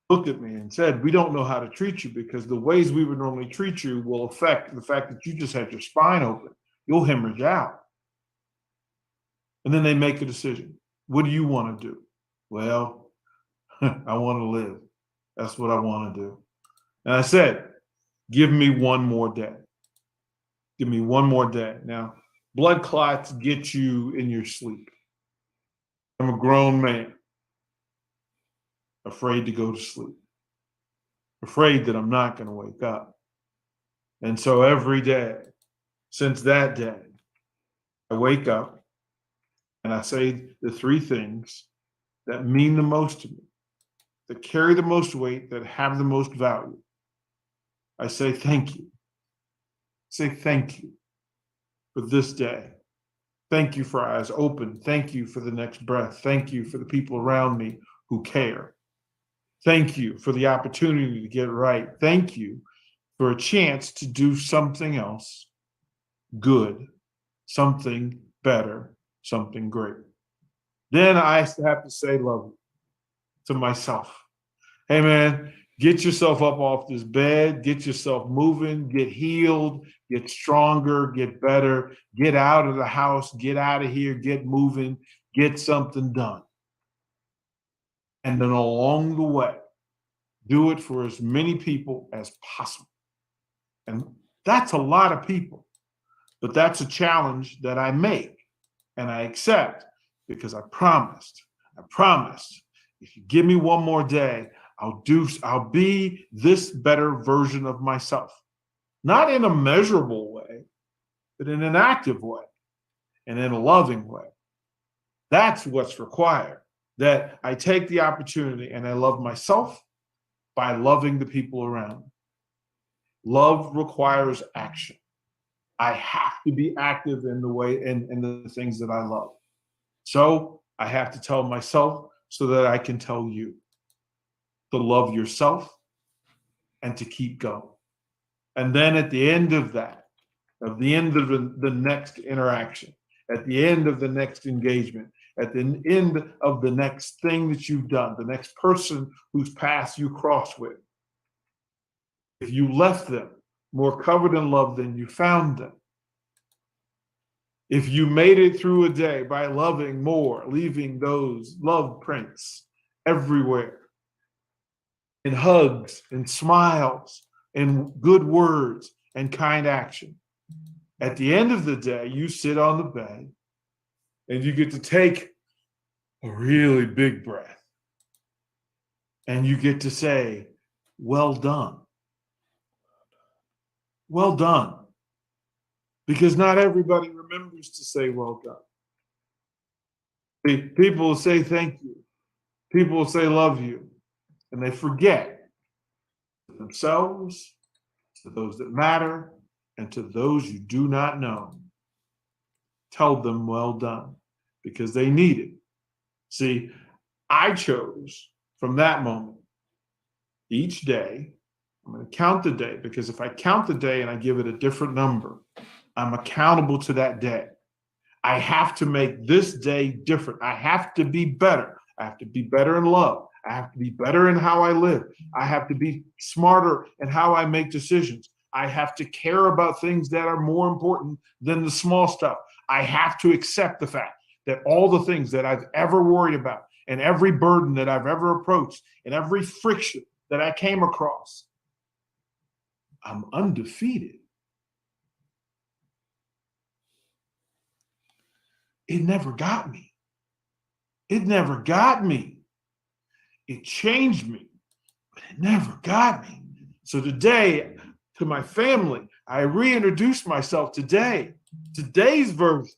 looked at me and said, we don't know how to treat you because the ways we would normally treat you will affect the fact that you just had your spine open. You'll hemorrhage out. And then they make a decision. What do you want to do? Well, I want to live. That's what I want to do. And I said, give me one more day. Give me one more day. Now, blood clots get you in your sleep. I'm a grown man, afraid to go to sleep, afraid that I'm not going to wake up. And so every day, since that day, I wake up and I say the 3 things that mean the most to me, that carry the most weight, that have the most value. I say thank you. Say thank you for this day. Thank you for eyes open. Thank you for the next breath. Thank you for the people around me who care. Thank you for the opportunity to get right. Thank you for a chance to do something else good, something better, something great. Then I have to say love you to myself. Hey man, get yourself up off this bed, get yourself moving, get healed, get stronger, get better, get out of the house, get out of here, get moving, get something done. And then along the way, do it for as many people as possible. And that's a lot of people, but that's a challenge that I make and I accept because I promised, if you give me one more day, I'll be this better version of myself. Not in a measurable way, but in an active way and in a loving way. That's what's required, that I take the opportunity and I love myself by loving the people around me. Love requires action. I have to be active in the way and the things that I love. So I have to tell myself so that I can tell you to love yourself and to keep going. And then at the end of that, at the end of the next interaction, at the end of the next engagement, at the end of the next thing that you've done, the next person whose path you cross with, if you left them more covered in love than you found them, If you made it through a day by loving more, leaving those love prints everywhere, in hugs and smiles and good words and kind action. At the end of the day, you sit on the bed and you get to take a really big breath. And you get to say, well done. Well done. Because not everybody remembers to say well done. People will say thank you. People will say love you. And they forget themselves, to those that matter, and to those you do not know. Tell them well done, because they need it. See, I chose from that moment, each day, I'm going to count the day, because if I count the day and I give it a different number, I'm accountable to that day. I have to make this day different. I have to be better. I have to be better in love. I have to be better in how I live. I have to be smarter in how I make decisions. I have to care about things that are more important than the small stuff. I have to accept the fact that all the things that I've ever worried about and every burden that I've ever approached and every friction that I came across, I'm undefeated. It never got me. It never got me. It changed me, but it never got me. So today, to my family, I reintroduced myself today, today's version,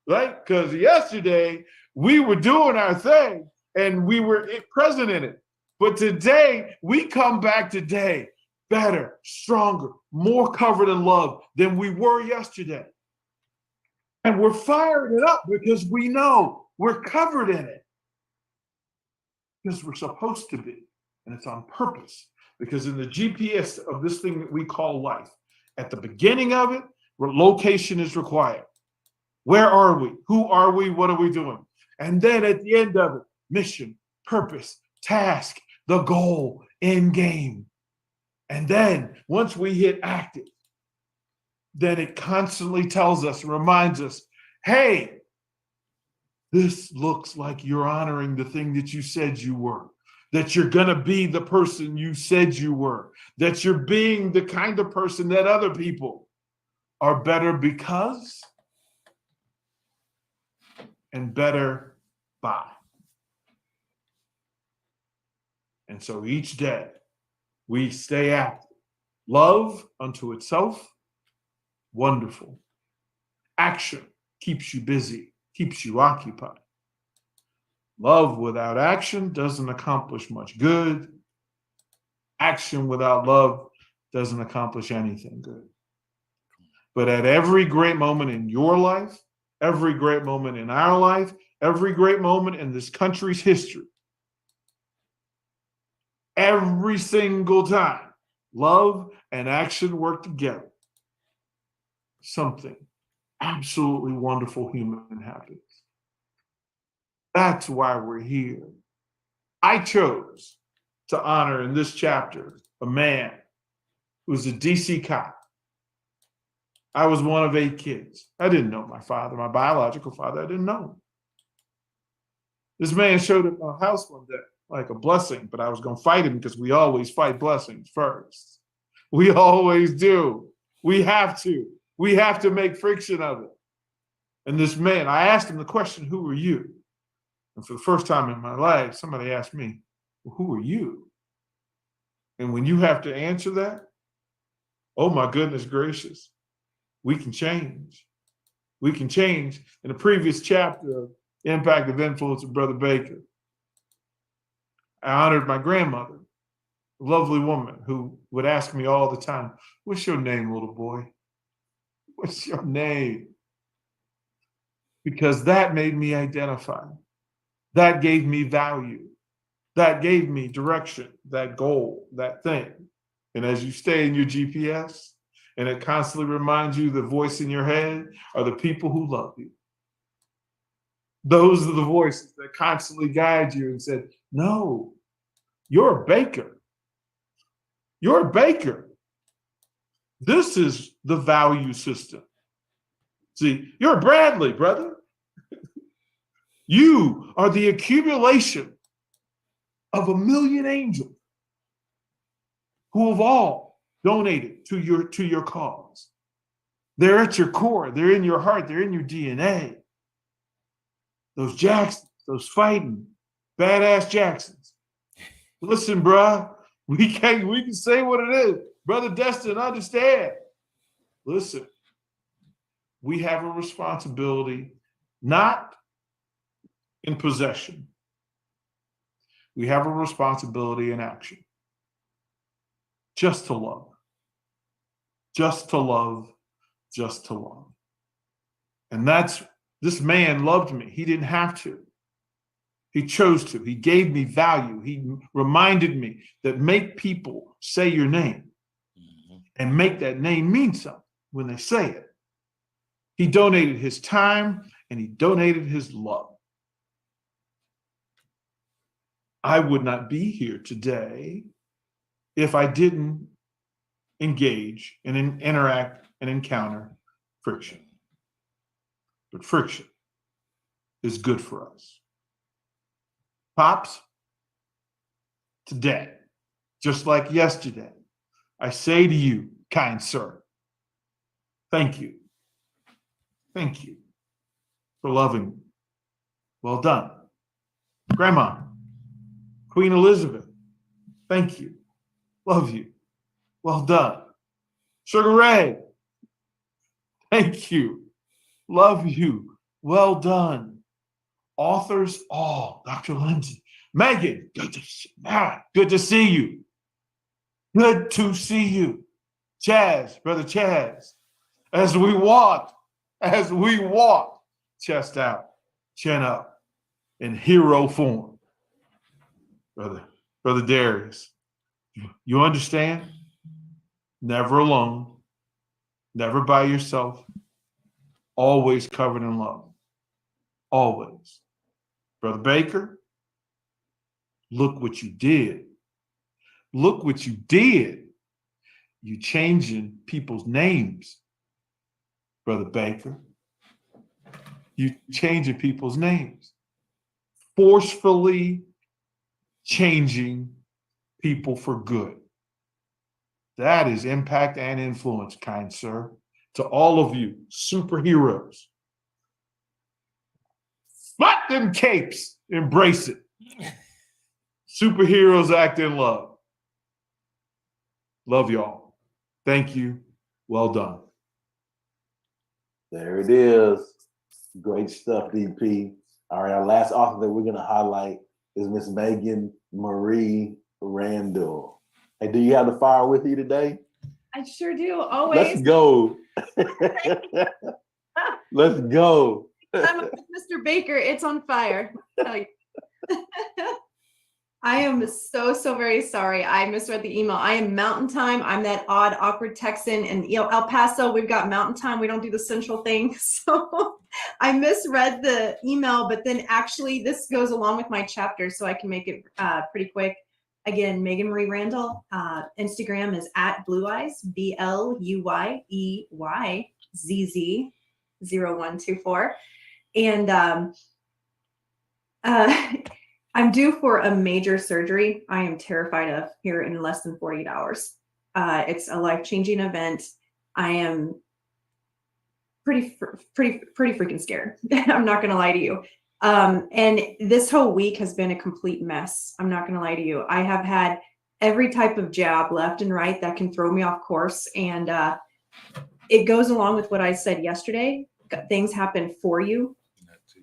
right? Because yesterday we were doing our thing and we were present in it. But today we come back today better, stronger, more covered in love than we were yesterday. And we're firing it up because we know we're covered in it. Because we're supposed to be, and it's on purpose. Because in the GPS of this thing that we call life, at the beginning of it, location is required. Where are we? Who are we? What are we doing? And then at the end of it, mission, purpose, task, the goal, end game. And then once we hit active, then it constantly tells us, reminds us, hey, this looks like you're honoring the thing that you said you were, that you're going to be the person you said you were, that you're being the kind of person that other people are better because and better by. And so each day we stay active. Love unto itself, wonderful. Action keeps you busy, keeps you occupied. Love without action doesn't accomplish much good. Action without love doesn't accomplish anything good. But at every great moment in your life, every great moment in our life, every great moment in this country's history, every single time, love and action work together. Something absolutely wonderful human happens. That's why we're here. I chose to honor in this chapter a man who's a DC cop. I was one of 8 kids. I didn't know my father, my biological father. I didn't know him. This man showed up at my house one day like a blessing, but I was going to fight him because we always fight blessings first. We always do. We have to. We have to make friction of it. And this man, I asked him the question, who are you? And for the first time in my life, somebody asked me, well, who are you? And when you have to answer that, oh my goodness gracious, we can change. We can change. In the previous chapter of Impact of Influence of Brother Baker, I honored my grandmother, a lovely woman who would ask me all the time, what's your name, little boy? What's your name? Because that made me identify. That gave me value. That gave me direction, that goal, that thing. And as you stay in your GPS, and it constantly reminds you the voice in your head are the people who love you. Those are the voices that constantly guide you and said, no, you're a baker. You're a baker. This is the value system. See, you're Bradley, brother. You are the accumulation of 1,000,000 angels who have all donated to your cause. They're at your core. They're in your heart. They're in your DNA. Those Jacksons, those fighting badass Jacksons. Listen, bruh, we can say what it is. Brother Destin, understand. Listen, we have a responsibility, not in possession. We have a responsibility in action. Just to love. Just to love. Just to love. And this man loved me. He didn't have to. He chose to. He gave me value. He reminded me that make people say your name and make that name mean something when they say it. He donated his time and he donated his love. I would not be here today if I didn't engage and interact and encounter friction. But friction is good for us. Pops, today, just like yesterday, I say to you, kind sir, thank you. Thank you for loving me. Well done. Grandma, Queen Elizabeth, thank you. Love you. Well done. Sugar Ray, thank you. Love you. Well done. Authors all, Dr. Lindsay, Megan, good to see you. Good to see you. Chaz, Brother Chaz, as we walk, chest out, chin up, in hero form. Brother Darius, you understand? Never alone, never by yourself, always covered in love. Always. Brother Baker, look what you did. Look what you did. You changing people's names, Brother Baker. You changing people's names. Forcefully changing people for good. That is impact and influence, kind sir. To all of you, superheroes. Spot them capes, embrace it. Superheroes act in love. Love y'all. Thank you. Well done.
There it is. Great stuff, DP. All right, our last author that we're going to highlight is Miss Megan Marie Randall. Hey, do you have the fire with you today?
I sure do. Always.
Let's go. Let's go.
I'm Mr. Baker. It's on fire. I am so very sorry. I misread the email. I am Mountain Time. I'm that odd, awkward Texan. And El Paso, we've got Mountain Time. We don't do the Central thing. So I misread the email, but then actually this goes along with my chapter, so I can make it pretty quick. Again, Megan Marie Randall. Instagram is @BlueEyes, BLUYEYZZ0124. And I'm due for a major surgery I am terrified of here in less than 48 hours. It's a life-changing event. I am pretty freaking scared. I'm not going to lie to you. And this whole week has been a complete mess. I'm not going to lie to you. I have had every type of jab left and right that can throw me off course. And it goes along with what I said yesterday. Things happen for you,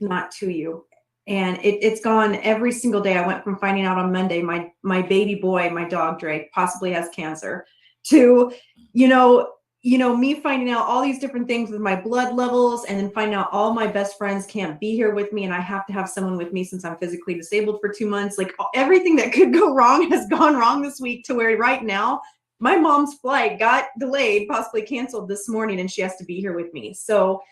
not to you. And it's gone every single day. I went from finding out on Monday, my baby boy, my dog Drake, possibly has cancer, to, me finding out all these different things with my blood levels, and then finding out all my best friends can't be here with me, and I have to have someone with me since I'm physically disabled for 2 months. Like, everything that could go wrong has gone wrong this week, to where right now my mom's flight got delayed, possibly canceled this morning, and she has to be here with me. So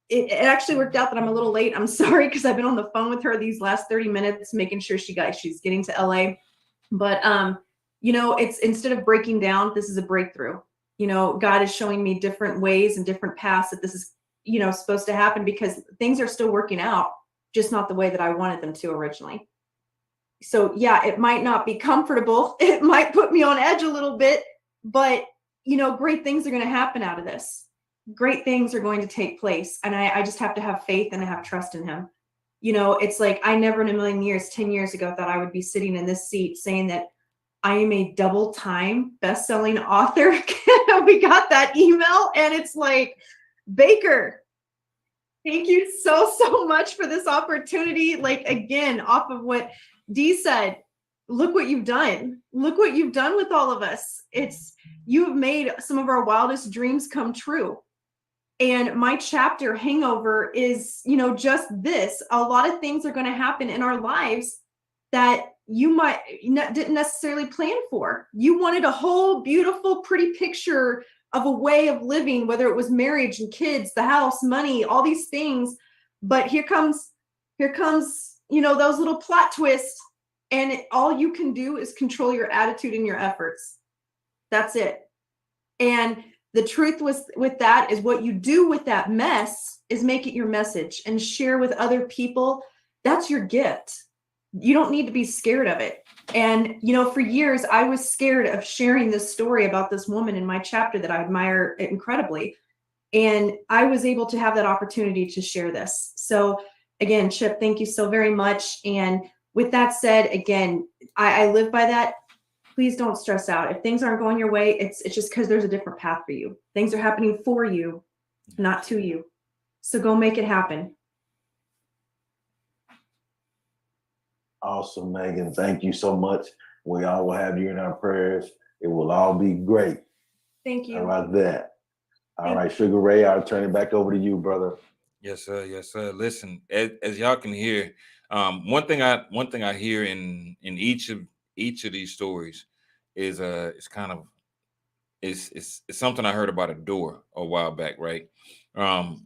it actually worked out that I'm a little late. I'm sorry, because I've been on the phone with her these last 30 minutes, making sure she's getting to LA. But, it's, instead of breaking down, this is a breakthrough. God is showing me different ways and different paths that this is, supposed to happen, because things are still working out, just not the way that I wanted them to originally. So yeah, it might not be comfortable. It might put me on edge a little bit, but great things are going to happen out of this. Great things are going to take place. And I just have to have faith and have trust in him. It's like, I never in a million years, 10 years ago, thought I would be sitting in this seat saying that I am a double-time best-selling author. We got that email and it's like, Baker, thank you so much for this opportunity. Like, again, off of what Dee said, look what you've done. Look what you've done with all of us. You have made some of our wildest dreams come true. And my chapter Hangover is, just this. A lot of things are going to happen in our lives that you didn't necessarily plan for. You wanted a whole beautiful, pretty picture of a way of living, whether it was marriage and kids, the house, money, all these things. But here comes, those little plot twists. And all you can do is control your attitude and your efforts. That's it. And the truth with that is, what you do with that mess is make it your message and share with other people. That's your gift. You don't need to be scared of it. And, for years, I was scared of sharing this story about this woman in my chapter that I admire incredibly. And I was able to have that opportunity to share this. So again, Chip, thank you so very much. And with that said, again, I live by that. Please don't stress out. If things aren't going your way, it's just because there's a different path for you. Things are happening for you, not to you. So go make it happen.
Awesome, Megan. Thank you so much. We all will have you in our prayers. It will all be great.
Thank you.
How about that? All right, Sugar Ray, I'll turn it back over to you, brother.
Yes, sir. Yes, sir. Listen, as y'all can hear, one thing I hear in each of these stories is it's kind of it's something I heard about a door a while back, right?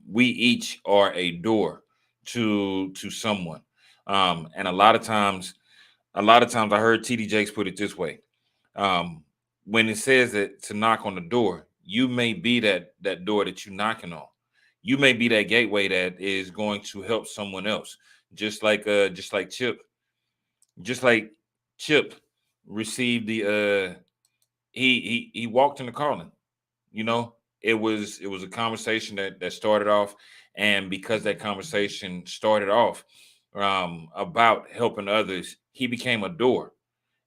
We each are a door to someone, and a lot of times I heard TD Jakes put it this way: when it says that to knock on the door, you may be that door that you're knocking on. You may be that gateway that is going to help someone else, just like Chip received the he walked in the calling. It was a conversation that started off, and because that conversation started off about helping others, he became a door.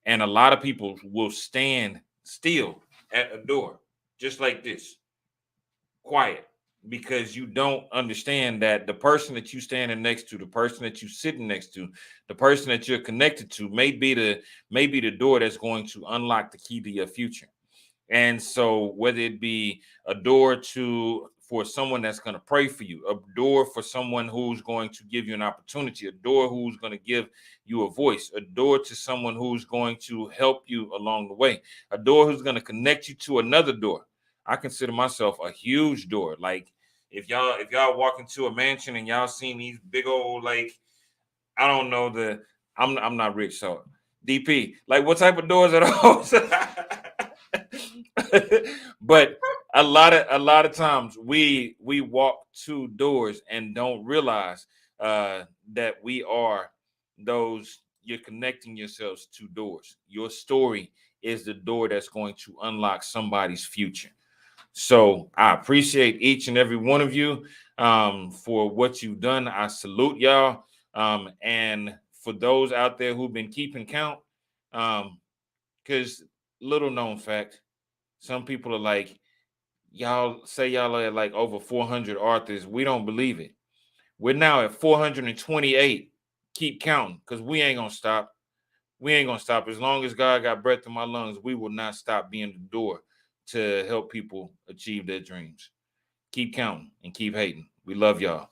And a lot of people will stand still at a door just like this, quiet, because you don't understand that the person that you standing next to, the person that you sitting next to, the person that you're connected to may be the door that's going to unlock the key to your future. And so whether it be a door for someone that's going to pray for you, a door for someone who's going to give you an opportunity, a door who's going to give you a voice, a door to someone who's going to help you along the way, a door who's going to connect you to another door. I consider myself a huge door. Like, if y'all walk into a mansion and y'all seen these big old, like, I don't know, I'm not rich, so DP, like, what type of doors are those? But a lot of times we walk to doors and don't realize that we are those. You're connecting yourselves to doors. Your story is the door that's going to unlock somebody's future. So I appreciate each and every one of you for what you've done. I salute y'all. And for those out there who've been keeping count, because little known fact, some people are like, y'all say y'all are like over 400 authors. We don't believe it. We're now at 428. Keep counting, because we ain't gonna stop. We ain't gonna stop. As long as God got breath in my lungs, we will not stop being the door to help people achieve their dreams. Keep counting and keep hating. We love y'all.